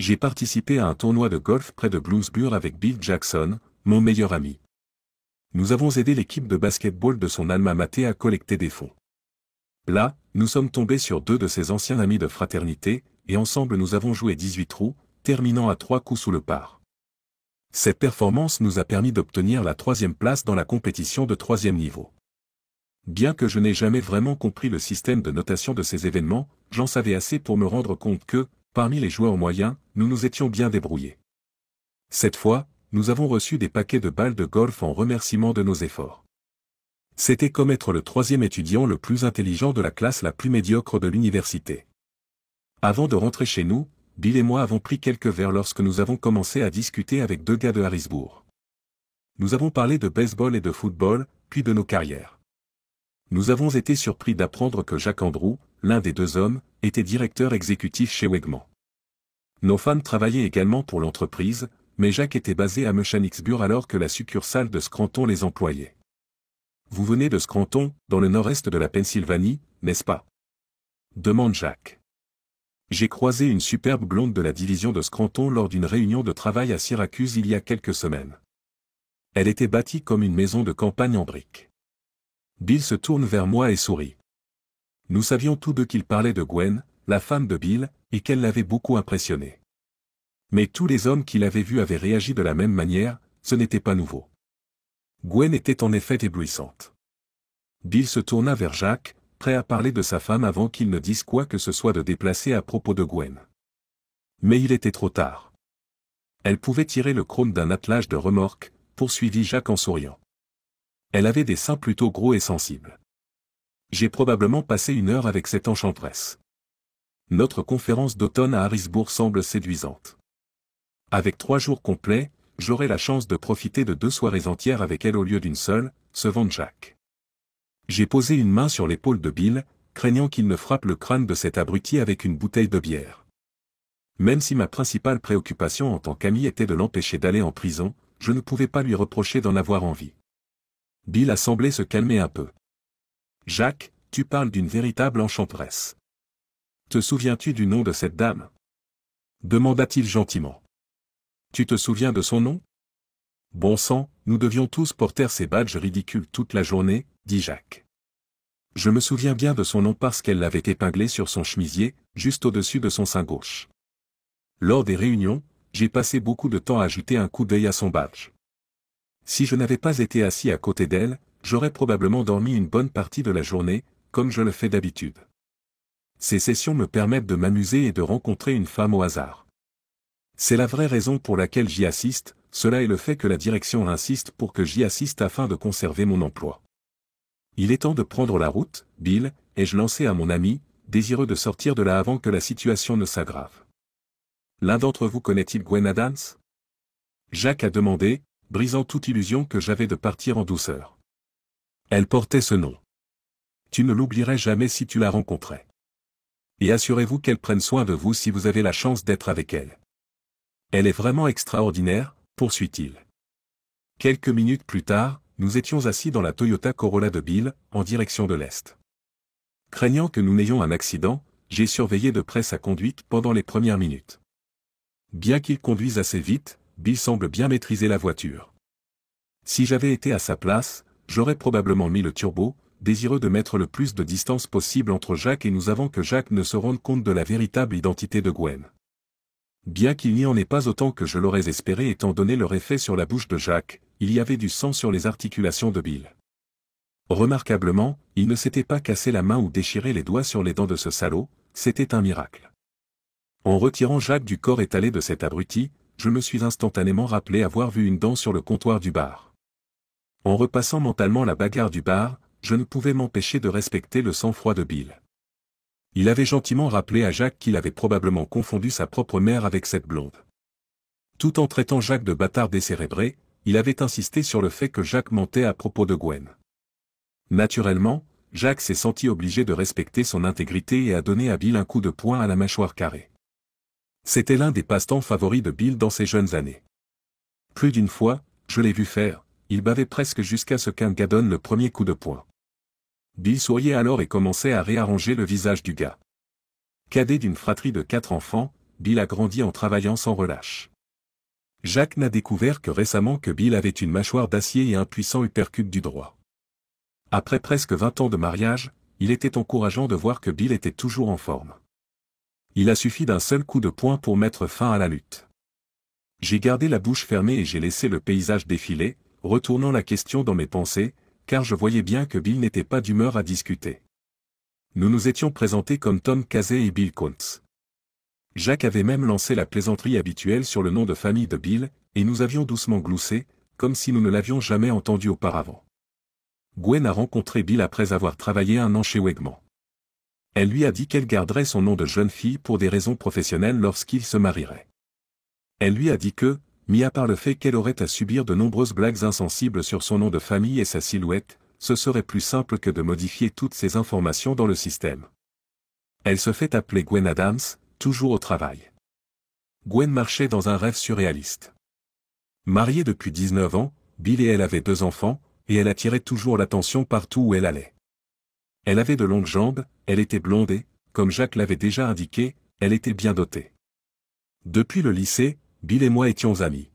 J'ai participé à un tournoi de golf près de Bloomsburg avec Bill Jackson, mon meilleur ami. Nous avons aidé l'équipe de basketball de son alma mater à collecter des fonds. Là, nous sommes tombés sur deux de ses anciens amis de fraternité, et ensemble nous avons joué 18 trous, terminant à 3 coups sous le par. Cette performance nous a permis d'obtenir la 3e place dans la compétition de 3e niveau. Bien que je n'ai jamais vraiment compris le système de notation de ces événements, j'en savais assez pour me rendre compte que, parmi les joueurs moyens, nous nous étions bien débrouillés. Cette fois, nous avons reçu des paquets de balles de golf en remerciement de nos efforts. C'était comme être le 3e étudiant le plus intelligent de la classe la plus médiocre de l'université. Avant de rentrer chez nous, Bill et moi avons pris quelques verres lorsque nous avons commencé à discuter avec deux gars de Harrisburg. Nous avons parlé de baseball et de football, puis de nos carrières. Nous avons été surpris d'apprendre que Jack Andrew, l'un des deux hommes, était directeur exécutif chez Wegmans. Nos femmes travaillaient également pour l'entreprise, mais Jack était basé à Mechanicsburg alors que la succursale de Scranton les employait. Vous venez de Scranton, dans le nord-est de la Pennsylvanie, n'est-ce pas? Demande Jack. J'ai croisé une superbe blonde de la division de Scranton lors d'une réunion de travail à Syracuse il y a quelques semaines. Elle était bâtie comme une maison de campagne en briques. Bill se tourne vers moi et sourit. Nous savions tous deux qu'il parlait de Gwen, la femme de Bill, et qu'elle l'avait beaucoup impressionné. Mais tous les hommes qu'il avait vus avaient réagi de la même manière, ce n'était pas nouveau. Gwen était en effet éblouissante. Bill se tourna vers Jack, prêt à parler de sa femme avant qu'il ne dise quoi que ce soit de déplacé à propos de Gwen. Mais il était trop tard. Elle pouvait tirer le chrome d'un attelage de remorque, poursuivit Jack en souriant. Elle avait des seins plutôt gros et sensibles. J'ai probablement passé 1 heure avec cette enchanteresse. Notre conférence d'automne à Harrisburg semble séduisante. Avec 3 jours complets, j'aurai la chance de profiter de 2 soirées entières avec elle au lieu d'une seule, se vante Jack. J'ai posé une main sur l'épaule de Bill, craignant qu'il ne frappe le crâne de cet abruti avec une bouteille de bière. Même si ma principale préoccupation en tant qu'ami était de l'empêcher d'aller en prison, je ne pouvais pas lui reprocher d'en avoir envie. Bill a semblé se calmer un peu. Jack, tu parles d'une véritable enchanteresse. Te souviens-tu du nom de cette dame? Demanda-t-il gentiment. Tu te souviens de son nom? Bon sang, nous devions tous porter ces badges ridicules toute la journée, dit Jack. Je me souviens bien de son nom parce qu'elle l'avait épinglé sur son chemisier, juste au-dessus de son sein gauche. Lors des réunions, j'ai passé beaucoup de temps à jeter un coup d'œil à son badge. Si je n'avais pas été assis à côté d'elle, j'aurais probablement dormi une bonne partie de la journée, comme je le fais d'habitude. Ces sessions me permettent de m'amuser et de rencontrer une femme au hasard. C'est la vraie raison pour laquelle j'y assiste, cela est le fait que la direction insiste pour que j'y assiste afin de conserver mon emploi. Il est temps de prendre la route, Bill, ai-je lancé à mon ami, désireux de sortir de là avant que la situation ne s'aggrave. L'un d'entre vous connaît-il Gwen Adams? Jack a demandé, brisant toute illusion que j'avais de partir en douceur. Elle portait ce nom. Tu ne l'oublierais jamais si tu la rencontrais. Et assurez-vous qu'elle prenne soin de vous si vous avez la chance d'être avec elle. Elle est vraiment extraordinaire, poursuit-il. Quelques minutes plus tard, nous étions assis dans la Toyota Corolla de Bill, en direction de l'Est. Craignant que nous n'ayons un accident, j'ai surveillé de près sa conduite pendant les premières minutes. Bien qu'il conduise assez vite, Bill semble bien maîtriser la voiture. Si j'avais été à sa place, j'aurais probablement mis le turbo, désireux de mettre le plus de distance possible entre Jack et nous avant que Jack ne se rende compte de la véritable identité de Gwen. Bien qu'il n'y en ait pas autant que je l'aurais espéré étant donné leur effet sur la bouche de Jack, il y avait du sang sur les articulations de Bill. Remarquablement, il ne s'était pas cassé la main ou déchiré les doigts sur les dents de ce salaud, c'était un miracle. En retirant Jack du corps étalé de cet abruti, je me suis instantanément rappelé avoir vu une dent sur le comptoir du bar. En repassant mentalement la bagarre du bar, je ne pouvais m'empêcher de respecter le sang-froid de Bill. Il avait gentiment rappelé à Jack qu'il avait probablement confondu sa propre mère avec cette blonde. Tout en traitant Jack de bâtard décérébré, il avait insisté sur le fait que Jack mentait à propos de Gwen. Naturellement, Jack s'est senti obligé de respecter son intégrité et a donné à Bill un coup de poing à la mâchoire carrée. C'était l'un des passe-temps favoris de Bill dans ses jeunes années. Plus d'une fois, je l'ai vu faire, il bavait presque jusqu'à ce qu'un gars donne le premier coup de poing. Bill souriait alors et commençait à réarranger le visage du gars. Cadet d'une fratrie de 4 enfants, Bill a grandi en travaillant sans relâche. Jacques n'a découvert que récemment que Bill avait une mâchoire d'acier et un puissant uppercut du droit. Après presque 20 ans de mariage, il était encourageant de voir que Bill était toujours en forme. Il a suffi d'un seul coup de poing pour mettre fin à la lutte. J'ai gardé la bouche fermée et j'ai laissé le paysage défiler, retournant la question dans mes pensées, car je voyais bien que Bill n'était pas d'humeur à discuter. Nous nous étions présentés comme Tom Casey et Bill Coates. Jacques avait même lancé la plaisanterie habituelle sur le nom de famille de Bill, et nous avions doucement gloussé, comme si nous ne l'avions jamais entendu auparavant. Gwen a rencontré Bill après avoir travaillé 1 an chez Wegmans. Elle lui a dit qu'elle garderait son nom de jeune fille pour des raisons professionnelles lorsqu'il se marierait. Elle lui a dit que, mis à part le fait qu'elle aurait à subir de nombreuses blagues insensibles sur son nom de famille et sa silhouette, ce serait plus simple que de modifier toutes ces informations dans le système. Elle se fait appeler Gwen Adams, toujours au travail. Gwen marchait dans un rêve surréaliste. Mariée depuis 19 ans, Bill et elle avaient 2 enfants, et elle attirait toujours l'attention partout où elle allait. Elle avait de longues jambes, elle était blonde et, comme Jacques l'avait déjà indiqué, elle était bien dotée. Depuis le lycée, Bill et moi étions amis.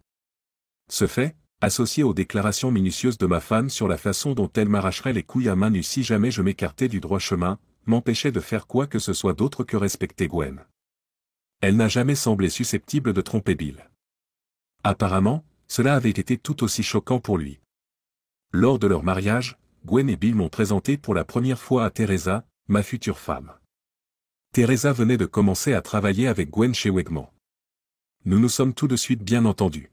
Ce fait, associé aux déclarations minutieuses de ma femme sur la façon dont elle m'arracherait les couilles à main nue si jamais je m'écartais du droit chemin, m'empêchait de faire quoi que ce soit d'autre que respecter Gwen. Elle n'a jamais semblé susceptible de tromper Bill. Apparemment, cela avait été tout aussi choquant pour lui. Lors de leur mariage, Gwen et Bill m'ont présenté pour la première fois à Teresa, ma future femme. Teresa venait de commencer à travailler avec Gwen chez Wegmans. Nous nous sommes tout de suite bien entendus.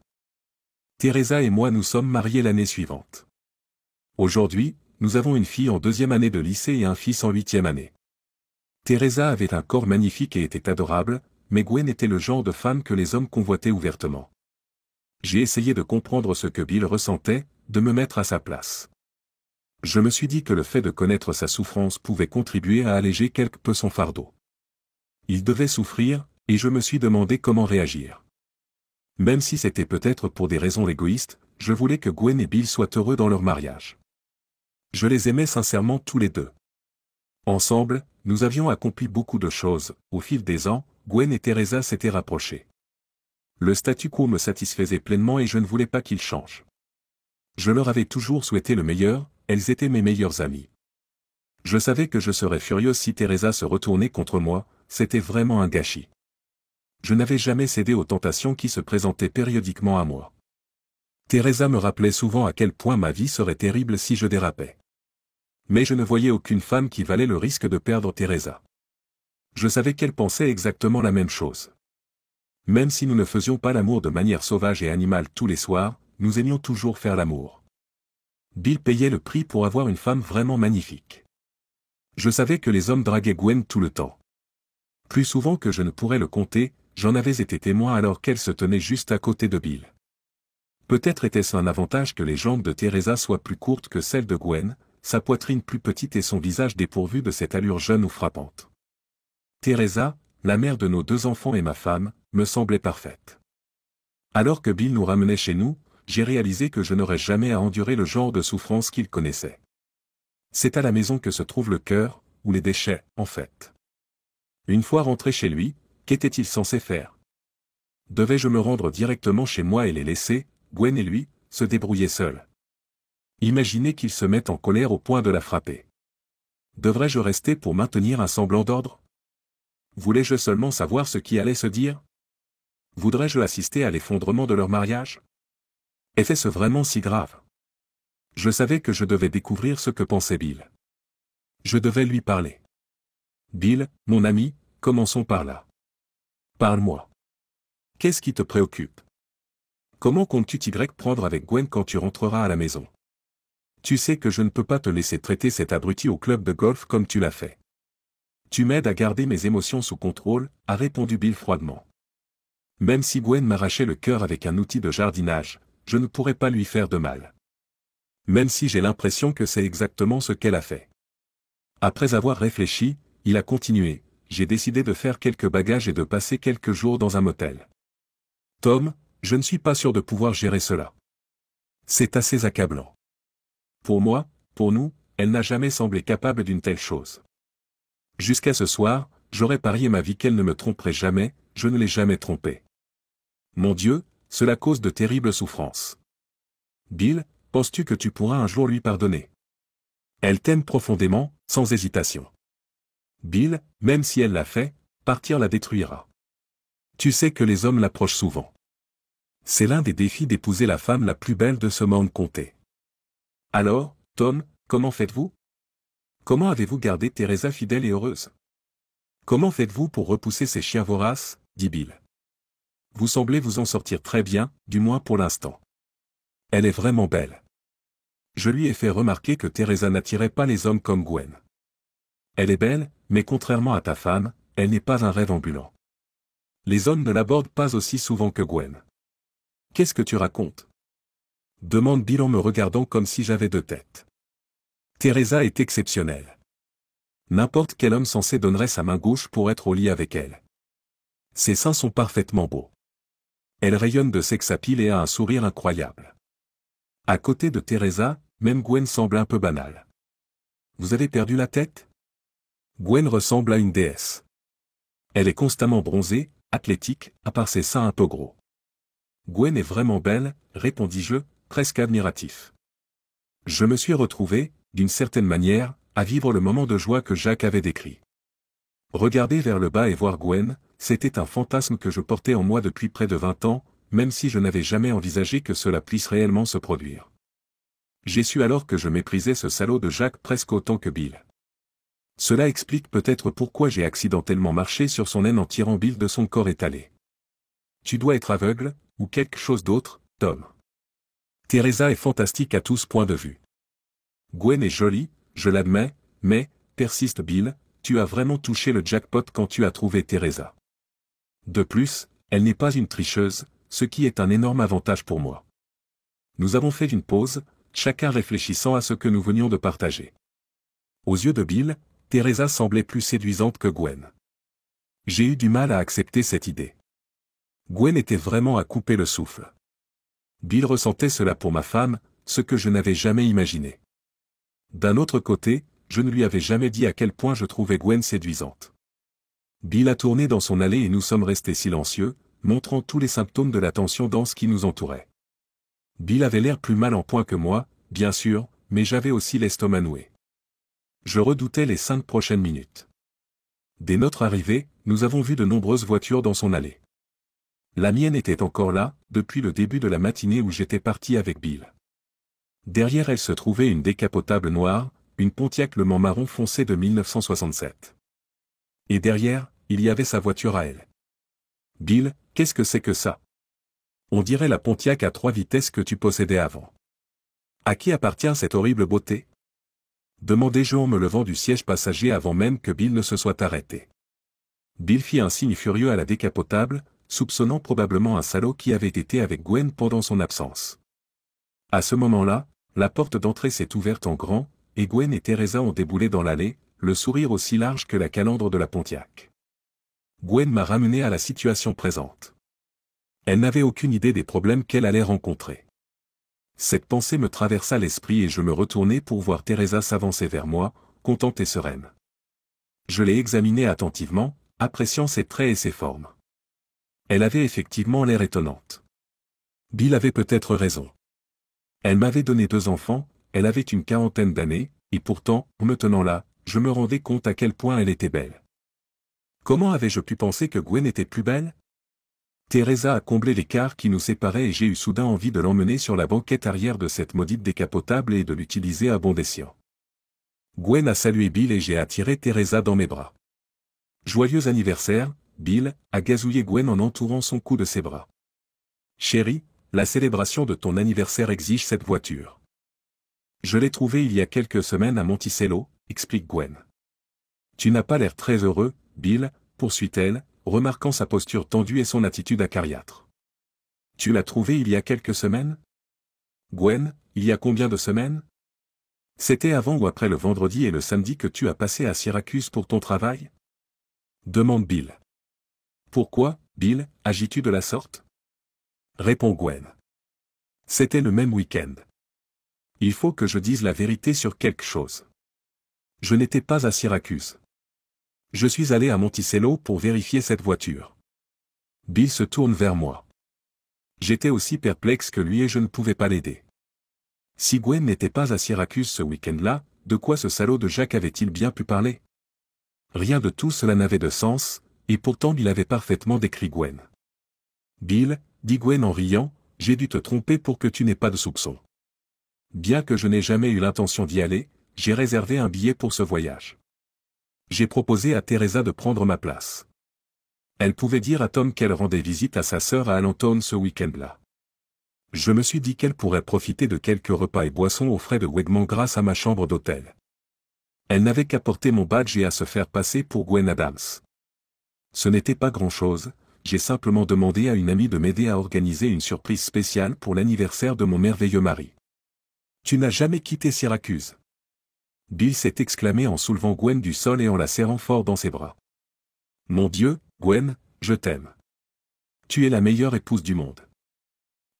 Teresa et moi nous sommes mariés l'année suivante. Aujourd'hui, nous avons une fille en 2e année de lycée et un fils en 8e année. Teresa avait un corps magnifique et était adorable, mais Gwen était le genre de femme que les hommes convoitaient ouvertement. J'ai essayé de comprendre ce que Bill ressentait, de me mettre à sa place. Je me suis dit que le fait de connaître sa souffrance pouvait contribuer à alléger quelque peu son fardeau. Il devait souffrir, et je me suis demandé comment réagir. Même si c'était peut-être pour des raisons égoïstes, je voulais que Gwen et Bill soient heureux dans leur mariage. Je les aimais sincèrement tous les deux. Ensemble, nous avions accompli beaucoup de choses. Au fil des ans, Gwen et Teresa s'étaient rapprochés. Le statu quo me satisfaisait pleinement et je ne voulais pas qu'il change. Je leur avais toujours souhaité le meilleur, elles étaient mes meilleures amies. Je savais que je serais furieuse si Teresa se retournait contre moi, c'était vraiment un gâchis. Je n'avais jamais cédé aux tentations qui se présentaient périodiquement à moi. Teresa me rappelait souvent à quel point ma vie serait terrible si je dérapais. Mais je ne voyais aucune femme qui valait le risque de perdre Teresa. Je savais qu'elle pensait exactement la même chose. Même si nous ne faisions pas l'amour de manière sauvage et animale tous les soirs, nous aimions toujours faire l'amour. Bill payait le prix pour avoir une femme vraiment magnifique. Je savais que les hommes draguaient Gwen tout le temps. Plus souvent que je ne pourrais le compter, j'en avais été témoin alors qu'elle se tenait juste à côté de Bill. Peut-être était-ce un avantage que les jambes de Teresa soient plus courtes que celles de Gwen, sa poitrine plus petite et son visage dépourvu de cette allure jeune ou frappante. Teresa, la mère de nos 2 enfants et ma femme, me semblait parfaite. Alors que Bill nous ramenait chez nous, j'ai réalisé que je n'aurais jamais à endurer le genre de souffrance qu'il connaissait. C'est à la maison que se trouve le cœur, ou les déchets, en fait. Une fois rentré chez lui, qu'était-il censé faire? Devais-je me rendre directement chez moi et les laisser, Gwen et lui, se débrouiller seuls? Imaginez qu'il se mette en colère au point de la frapper. Devrais-je rester pour maintenir un semblant d'ordre? Voulais-je seulement savoir ce qui allait se dire? Voudrais-je assister à l'effondrement de leur mariage? Était-ce vraiment si grave? Je savais que je devais découvrir ce que pensait Bill. Je devais lui parler. Bill, mon ami, commençons par là. Parle-moi. Qu'est-ce qui te préoccupe? Comment comptes-tu prendre avec Gwen quand tu rentreras à la maison? Tu sais que je ne peux pas te laisser traiter cet abruti au club de golf comme tu l'as fait. Tu m'aides à garder mes émotions sous contrôle, a répondu Bill froidement. Même si Gwen m'arrachait le cœur avec un outil de jardinage, je ne pourrais pas lui faire de mal. Même si j'ai l'impression que c'est exactement ce qu'elle a fait. Après avoir réfléchi, il a continué, j'ai décidé de faire quelques bagages et de passer quelques jours dans un motel. Tom, je ne suis pas sûr de pouvoir gérer cela. C'est assez accablant. Pour moi, pour nous, elle n'a jamais semblé capable d'une telle chose. Jusqu'à ce soir, j'aurais parié ma vie qu'elle ne me tromperait jamais, je ne l'ai jamais trompée. Mon Dieu, cela cause de terribles souffrances. Bill, penses-tu que tu pourras un jour lui pardonner? Elle t'aime profondément, sans hésitation. Bill, même si elle l'a fait, partir la détruira. Tu sais que les hommes l'approchent souvent. C'est l'un des défis d'épouser la femme la plus belle de ce monde compté. Alors, Tom, comment faites-vous? Comment avez-vous gardé Teresa fidèle et heureuse? Comment faites-vous pour repousser ces chiens voraces? Dit Bill. Vous semblez vous en sortir très bien, du moins pour l'instant. Elle est vraiment belle. Je lui ai fait remarquer que Teresa n'attirait pas les hommes comme Gwen. Elle est belle, mais contrairement à ta femme, elle n'est pas un rêve ambulant. Les hommes ne l'abordent pas aussi souvent que Gwen. Qu'est-ce que tu racontes? Demande Bill en me regardant comme si j'avais deux têtes. Teresa est exceptionnelle. N'importe quel homme sensé donnerait sa main gauche pour être au lit avec elle. Ses seins sont parfaitement beaux. Elle rayonne de sex appeal et a un sourire incroyable. À côté de Teresa, même Gwen semble un peu banale. Vous avez perdu la tête? Gwen ressemble à une déesse. Elle est constamment bronzée, athlétique, à part ses seins un peu gros. Gwen est vraiment belle, répondis-je, presque admiratif. Je me suis retrouvé, d'une certaine manière, à vivre le moment de joie que Jacques avait décrit. Regarder vers le bas et voir Gwen, c'était un fantasme que je portais en moi depuis près de 20 ans, même si je n'avais jamais envisagé que cela puisse réellement se produire. J'ai su alors que je méprisais ce salaud de Jacques presque autant que Bill. Cela explique peut-être pourquoi j'ai accidentellement marché sur son aine en tirant Bill de son corps étalé. Tu dois être aveugle, ou quelque chose d'autre, Tom. Teresa est fantastique à tous points de vue. Gwen est jolie, je l'admets, mais, persiste Bill, tu as vraiment touché le jackpot quand tu as trouvé Teresa. De plus, elle n'est pas une tricheuse, ce qui est un énorme avantage pour moi. Nous avons fait une pause, chacun réfléchissant à ce que nous venions de partager. Aux yeux de Bill, Teresa semblait plus séduisante que Gwen. J'ai eu du mal à accepter cette idée. Gwen était vraiment à couper le souffle. Bill ressentait cela pour ma femme, ce que je n'avais jamais imaginé. D'un autre côté, je ne lui avais jamais dit à quel point je trouvais Gwen séduisante. Bill a tourné dans son allée et nous sommes restés silencieux, montrant tous les symptômes de la tension dans ce qui nous entourait. Bill avait l'air plus mal en point que moi, bien sûr, mais j'avais aussi l'estomac noué. Je redoutais les 5 prochaines minutes. Dès notre arrivée, nous avons vu de nombreuses voitures dans son allée. La mienne était encore là, depuis le début de la matinée où j'étais parti avec Bill. Derrière elle se trouvait une décapotable noire, une Pontiac Le Mans marron foncé de 1967. Et derrière, il y avait sa voiture à elle. Bill, qu'est-ce que c'est que ça? On dirait la Pontiac à 3 vitesses que tu possédais avant. À qui appartient cette horrible beauté? Demandai-je en me levant du siège passager avant même que Bill ne se soit arrêté. Bill fit un signe furieux à la décapotable, soupçonnant probablement un salaud qui avait été avec Gwen pendant son absence. À ce moment-là, la porte d'entrée s'est ouverte en grand, et Gwen et Teresa ont déboulé dans l'allée, le sourire aussi large que la calandre de la Pontiac. Gwen m'a ramené à la situation présente. Elle n'avait aucune idée des problèmes qu'elle allait rencontrer. Cette pensée me traversa l'esprit et je me retournai pour voir Teresa s'avancer vers moi, contente et sereine. Je l'ai examinée attentivement, appréciant ses traits et ses formes. Elle avait effectivement l'air étonnante. Bill avait peut-être raison. Elle m'avait donné 2 enfants, elle avait une 40aine d'années, et pourtant, en me tenant là, je me rendais compte à quel point elle était belle. Comment avais-je pu penser que Gwen était plus belle? Teresa a comblé l'écart qui nous séparait et j'ai eu soudain envie de l'emmener sur la banquette arrière de cette maudite décapotable et de l'utiliser à bon escient. Gwen a salué Bill et j'ai attiré Teresa dans mes bras. Joyeux anniversaire, Bill, a gazouillé Gwen en entourant son cou de ses bras. Chérie, la célébration de ton anniversaire exige cette voiture. Je l'ai trouvée il y a quelques semaines à Monticello, explique Gwen. Tu n'as pas l'air très heureux, Bill, poursuit-elle, remarquant sa posture tendue et son attitude acariâtre. Tu l'as trouvée il y a quelques semaines? Gwen, il y a combien de semaines? C'était avant ou après le vendredi et le samedi que tu as passé à Syracuse pour ton travail? Demande Bill. Pourquoi, Bill, agis-tu de la sorte? Répond Gwen. C'était le même week-end. Il faut que je dise la vérité sur quelque chose. Je n'étais pas à Syracuse. Je suis allé à Monticello pour vérifier cette voiture. Bill se tourne vers moi. J'étais aussi perplexe que lui et je ne pouvais pas l'aider. Si Gwen n'était pas à Syracuse ce week-end-là, de quoi ce salaud de Jack avait-il bien pu parler? Rien de tout cela n'avait de sens, et pourtant Bill avait parfaitement décrit Gwen. Bill, dit Gwen en riant, j'ai dû te tromper pour que tu n'aies pas de soupçons. Bien que je n'ai jamais eu l'intention d'y aller, j'ai réservé un billet pour ce voyage. J'ai proposé à Teresa de prendre ma place. Elle pouvait dire à Tom qu'elle rendait visite à sa sœur à Allentown ce week-end-là. Je me suis dit qu'elle pourrait profiter de quelques repas et boissons aux frais de Wegmans grâce à ma chambre d'hôtel. Elle n'avait qu'à porter mon badge et à se faire passer pour Gwen Adams. Ce n'était pas grand-chose, j'ai simplement demandé à une amie de m'aider à organiser une surprise spéciale pour l'anniversaire de mon merveilleux mari. Tu n'as jamais quitté Syracuse. Bill s'est exclamé en soulevant Gwen du sol et en la serrant fort dans ses bras. Mon Dieu, Gwen, je t'aime. Tu es la meilleure épouse du monde.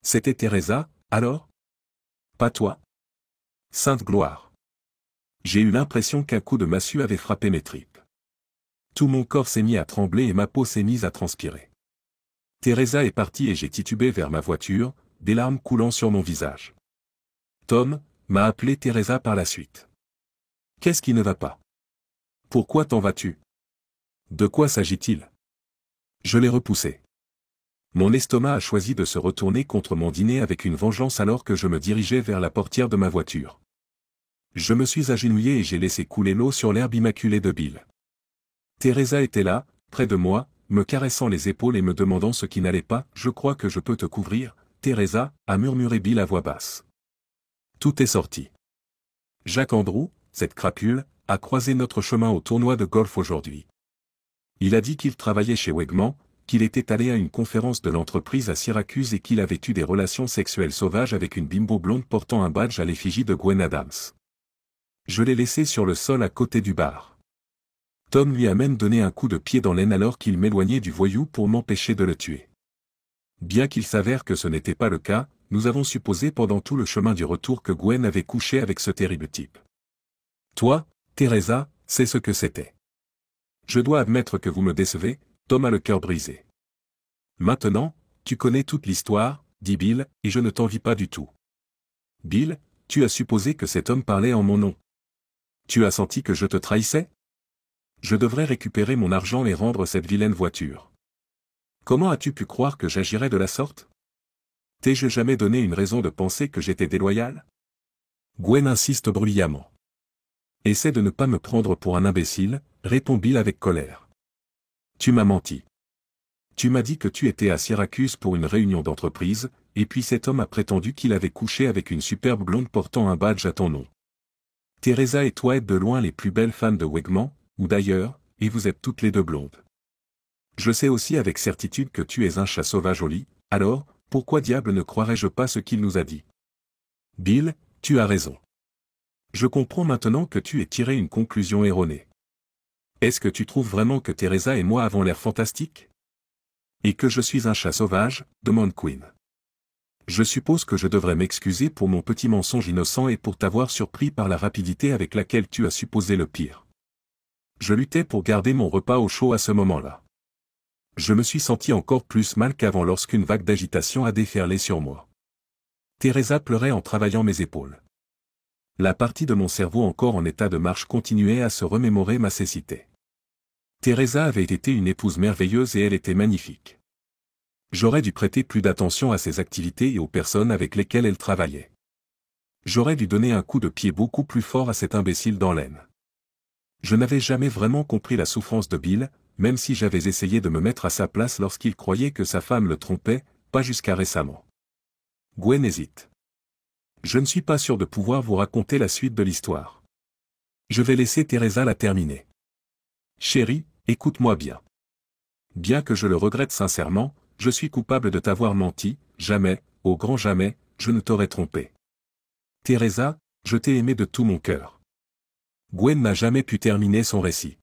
C'était Teresa, alors? Pas toi? Sainte gloire. J'ai eu l'impression qu'un coup de massue avait frappé mes tripes. Tout mon corps s'est mis à trembler et ma peau s'est mise à transpirer. Teresa est partie et j'ai titubé vers ma voiture, des larmes coulant sur mon visage. Tom m'a appelé Teresa par la suite. Qu'est-ce qui ne va pas? Pourquoi t'en vas-tu? De quoi s'agit-il? Je l'ai repoussé. Mon estomac a choisi de se retourner contre mon dîner avec une vengeance alors que je me dirigeais vers la portière de ma voiture. Je me suis agenouillé et j'ai laissé couler l'eau sur l'herbe immaculée de Bill. Teresa était là, près de moi, me caressant les épaules et me demandant ce qui n'allait pas. Je crois que je peux te couvrir, Teresa, a murmuré Bill à voix basse. Tout est sorti. Jack Andrew, cette crapule, a croisé notre chemin au tournoi de golf aujourd'hui. Il a dit qu'il travaillait chez Wegmans, qu'il était allé à une conférence de l'entreprise à Syracuse et qu'il avait eu des relations sexuelles sauvages avec une bimbo blonde portant un badge à l'effigie de Gwen Adams. Je l'ai laissé sur le sol à côté du bar. Tom lui a même donné un coup de pied dans l'aine alors qu'il m'éloignait du voyou pour m'empêcher de le tuer. Bien qu'il s'avère que ce n'était pas le cas, nous avons supposé pendant tout le chemin du retour que Gwen avait couché avec ce terrible type. Toi, Teresa, c'est ce que c'était. Je dois admettre que vous me décevez, Tom a le cœur brisé. Maintenant, tu connais toute l'histoire, dit Bill, et je ne t'envie pas du tout. Bill, tu as supposé que cet homme parlait en mon nom. Tu as senti que je te trahissais? Je devrais récupérer mon argent et rendre cette vilaine voiture. Comment as-tu pu croire que j'agirais de la sorte? T'ai-je jamais donné une raison de penser que j'étais déloyal? Gwen insiste bruyamment. Essaie de ne pas me prendre pour un imbécile, répond Bill avec colère. Tu m'as menti. Tu m'as dit que tu étais à Syracuse pour une réunion d'entreprise, et puis cet homme a prétendu qu'il avait couché avec une superbe blonde portant un badge à ton nom. Teresa et toi êtes de loin les plus belles fans de Wegmans, ou d'ailleurs, et vous êtes toutes les deux blondes. Je sais aussi avec certitude que tu es un chat sauvage au lit, alors, pourquoi diable ne croirais-je pas ce qu'il nous a dit? Bill, tu as raison. Je comprends maintenant que tu aies tiré une conclusion erronée. Est-ce que tu trouves vraiment que Teresa et moi avons l'air fantastiques? Et que je suis un chat sauvage, demande Quinn. Je suppose que je devrais m'excuser pour mon petit mensonge innocent et pour t'avoir surpris par la rapidité avec laquelle tu as supposé le pire. Je luttais pour garder mon repas au chaud à ce moment-là. Je me suis senti encore plus mal qu'avant lorsqu'une vague d'agitation a déferlé sur moi. Teresa pleurait en travaillant mes épaules. La partie de mon cerveau encore en état de marche continuait à se remémorer ma cécité. Teresa avait été une épouse merveilleuse et elle était magnifique. J'aurais dû prêter plus d'attention à ses activités et aux personnes avec lesquelles elle travaillait. J'aurais dû donner un coup de pied beaucoup plus fort à cet imbécile dans l'aine. Je n'avais jamais vraiment compris la souffrance de Bill, même si j'avais essayé de me mettre à sa place lorsqu'il croyait que sa femme le trompait, pas jusqu'à récemment. Gwen hésite. Je ne suis pas sûr de pouvoir vous raconter la suite de l'histoire. Je vais laisser Teresa la terminer. Chérie, écoute-moi bien. Bien que je le regrette sincèrement, je suis coupable de t'avoir menti, jamais, au grand jamais, je ne t'aurais trompé. Teresa, je t'ai aimé de tout mon cœur. Gwen n'a jamais pu terminer son récit.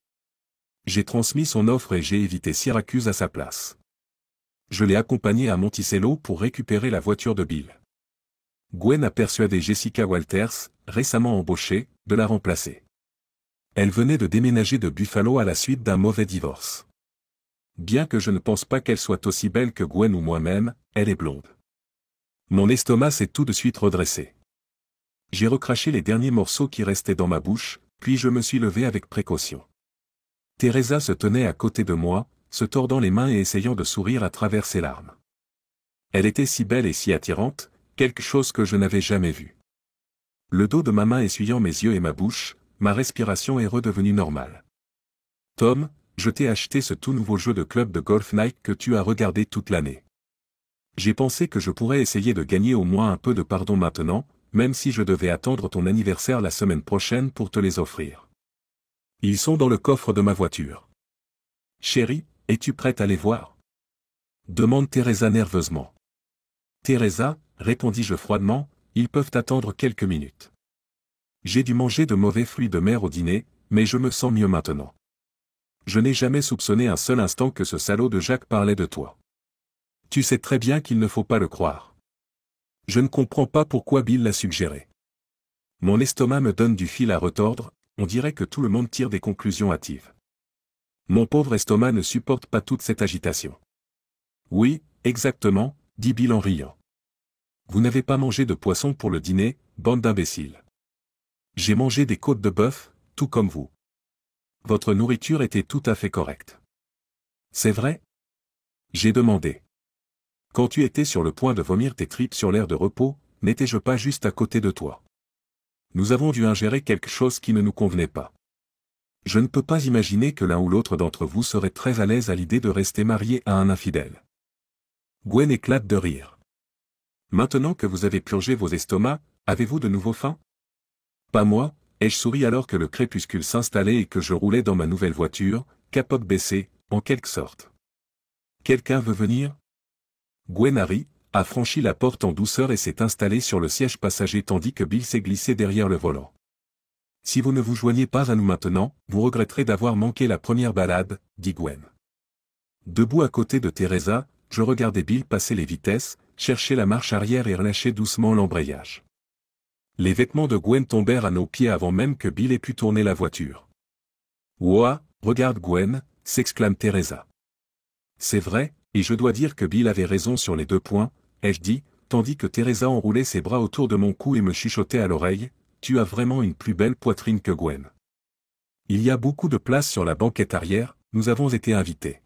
J'ai transmis son offre et j'ai évité Syracuse à sa place. Je l'ai accompagné à Monticello pour récupérer la voiture de Bill. Gwen a persuadé Jessica Walters, récemment embauchée, de la remplacer. Elle venait de déménager de Buffalo à la suite d'un mauvais divorce. Bien que je ne pense pas qu'elle soit aussi belle que Gwen ou moi-même, elle est blonde. Mon estomac s'est tout de suite redressé. J'ai recraché les derniers morceaux qui restaient dans ma bouche, puis je me suis levé avec précaution. Teresa se tenait à côté de moi, se tordant les mains et essayant de sourire à travers ses larmes. Elle était si belle et si attirante, quelque chose que je n'avais jamais vu. Le dos de ma main essuyant mes yeux et ma bouche, ma respiration est redevenue normale. Tom, je t'ai acheté ce tout nouveau jeu de club de golf Nike que tu as regardé toute l'année. J'ai pensé que je pourrais essayer de gagner au moins un peu de pardon maintenant, même si je devais attendre ton anniversaire la semaine prochaine pour te les offrir. Ils sont dans le coffre de ma voiture. Chérie, es-tu prête à les voir? Demande Teresa nerveusement. Teresa, répondis-je froidement, ils peuvent attendre quelques minutes. J'ai dû manger de mauvais fruits de mer au dîner, mais je me sens mieux maintenant. Je n'ai jamais soupçonné un seul instant que ce salaud de Jacques parlait de toi. Tu sais très bien qu'il ne faut pas le croire. Je ne comprends pas pourquoi Bill l'a suggéré. Mon estomac me donne du fil à retordre, on dirait que tout le monde tire des conclusions hâtives. Mon pauvre estomac ne supporte pas toute cette agitation. Oui, exactement, dit Bill en riant. Vous n'avez pas mangé de poisson pour le dîner, bande d'imbéciles. J'ai mangé des côtes de bœuf, tout comme vous. Votre nourriture était tout à fait correcte. C'est vrai? J'ai demandé. Quand tu étais sur le point de vomir tes tripes sur l'aire de repos, n'étais-je pas juste à côté de toi? Nous avons dû ingérer quelque chose qui ne nous convenait pas. Je ne peux pas imaginer que l'un ou l'autre d'entre vous serait très à l'aise à l'idée de rester marié à un infidèle. Gwen éclate de rire. Maintenant que vous avez purgé vos estomacs, avez-vous de nouveau faim? Pas moi, ai-je souri alors que le crépuscule s'installait et que je roulais dans ma nouvelle voiture, capote baissée, en quelque sorte. Quelqu'un veut venir? Gwen a franchi la porte en douceur et s'est installée sur le siège passager tandis que Bill s'est glissé derrière le volant. Si vous ne vous joignez pas à nous maintenant, vous regretterez d'avoir manqué la première balade, dit Gwen. Debout à côté de Teresa, je regardais Bill passer les vitesses, chercher la marche arrière et relâcher doucement l'embrayage. Les vêtements de Gwen tombèrent à nos pieds avant même que Bill ait pu tourner la voiture. Ouah, regarde Gwen, s'exclame Teresa. C'est vrai, et je dois dire que Bill avait raison sur les 2 points, ai-je dit, tandis que Teresa enroulait ses bras autour de mon cou et me chuchotait à l'oreille, tu as vraiment une plus belle poitrine que Gwen. Il y a beaucoup de place sur la banquette arrière, nous avons été invités.